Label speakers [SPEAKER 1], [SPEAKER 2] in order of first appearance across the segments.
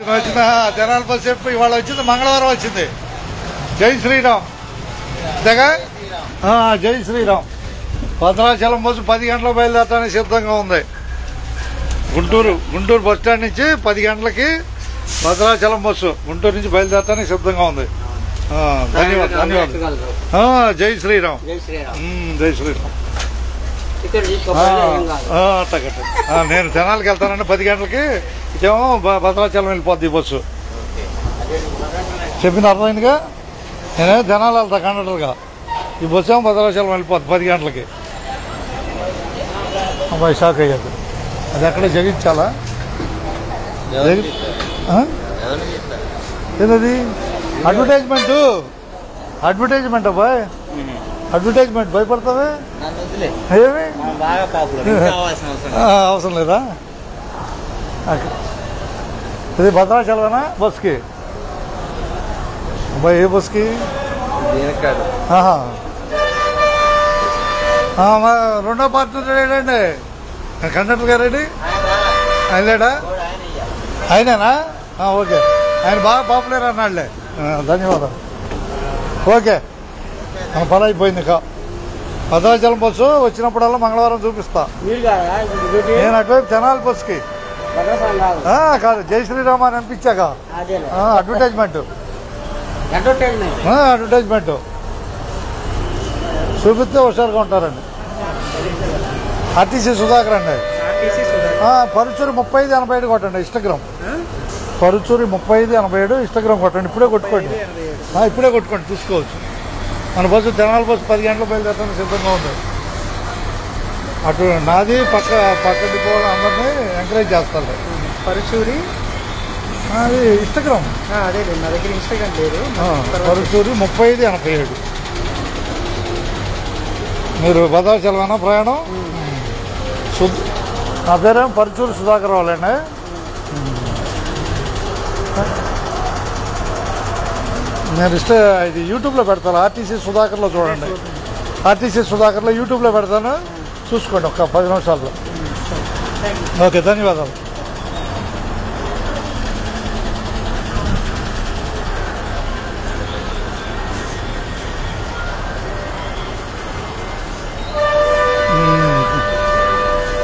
[SPEAKER 1] వచ్చిన జనాల బస్ చెప్పి ఇవాళ వచ్చింది, మంగళవారం వచ్చింది. జై శ్రీరామ్ అంతేగా. జై శ్రీరామ్. భద్రాచలం బస్సు 10 గంటలకు బయలుదేరడానికి సిద్ధంగా ఉంది. గుంటూరు బస్ స్టాండ్ నుంచి 10 గంటలకి భద్రాచలం బస్సు గుంటూరు నుంచి బయలుదేరడానికి సిద్ధంగా ఉంది. ధన్యవాదాలు. జై శ్రీరామ్. జై శ్రీరామ్. నేను జనాలకి వెళ్తానండి 10 గంటలకి. ఇదేమో భద్రాచలం వెళ్ళిపోద్ది బస్సు. చెప్పింది అర్థమైందిగా. నేనే జనాలు వెళ్తా కండక్టర్గా. ఈ బస్సు ఏమో భద్రాచలం వెళ్ళిపోద్ది 10 గంటలకి. అబ్బాయి షాక్ అయ్యాడు. అది ఎక్కడ జగించాలా? ఏదది అడ్వర్టైజ్మెంట్ అబ్బాయి. అడ్వర్టైజ్మెంట్ భయపడతావే ఏమి అవసరం లేదా? ఇది భద్రాచలమేనా బస్కి? అబ్బాయి ఏ బస్కి? రెండో పార్ట్నర్ ఏడండి కండక్టర్ గారండి. ఆయన లేడా? ఆయనేనా? ఓకే. ఆయన బాగా పాపులర్ అన్నాడులే. ధన్యవాదాలు. ఓకే, మన పని అయిపోయింది. భద్రాచలం బస్సు వచ్చినప్పుడల్లా మంగళవారం చూపిస్తా. నేను అటువైపు తెనాలి బస్సుకి కాదు, జై శ్రీరామ్ అని అనిపించాక అడ్వర్టైజ్మెంట్ చూపిస్తే హుషారుగా ఉంటారండి. ఆర్టీసీ సుధాకర్ అండి. పరుచూరి 3587 కొట్టండి ఇన్స్టాగ్రామ్. పరుచూరి 3587 ఇన్స్టాగ్రామ్ కొట్టండి. ఇప్పుడే కొట్టుకోండి చూసుకోవచ్చు. మన బస్సు తెనాలి బస్సు 10 గంటలకు బయలుదేరడానికి సిద్ధంగా ఉంది. అటు నాది పక్క డిపో అందరినీ ఎంకరేజ్ చేస్తారు.
[SPEAKER 2] పరుచూరి
[SPEAKER 1] అది ఇన్స్టాగ్రామ్.
[SPEAKER 2] అదే నా దగ్గర ఇన్స్టాగ్రామ్ లేదు.
[SPEAKER 1] పరుచూరి 3587. మీరు భద్రాచలమేనా ప్రయాణం? నా పేరేమో పరుచూరి సుధాకర్ వాళ్ళండి. నేను ఇది యూట్యూబ్లో పెడతాను. ఆర్టీసీ సుధాకర్లో చూడండి. ఆర్టీసీ సుధాకర్లో యూట్యూబ్లో పెడతాను, చూసుకోండి ఒక 10 నిమిషాల్లో. ఓకే, ధన్యవాదాలు.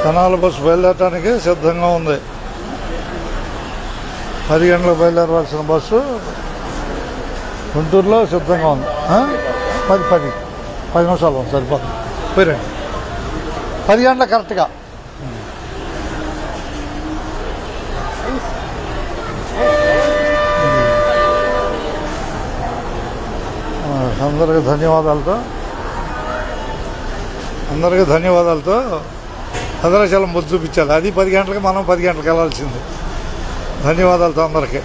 [SPEAKER 1] తెనాలి బస్సు బయలుదేరడానికి సిద్ధంగా ఉంది. 10 గంటలకు బయలుదేరవలసిన బస్సు గుంటూరులో సిద్ధంగా ఉంది. 10 నిమిషాలు ఉంది, సరిపోతుంది. పోయిరండి 10 గంటల కరెక్ట్గా. అందరికీ ధన్యవాదాలతో భద్రాచలం బస్సు చూపించాలి. అది 10 గంటలకి, మనం 10 గంటలకు వెళ్ళాల్సింది. ధన్యవాదాలతో అందరికీ.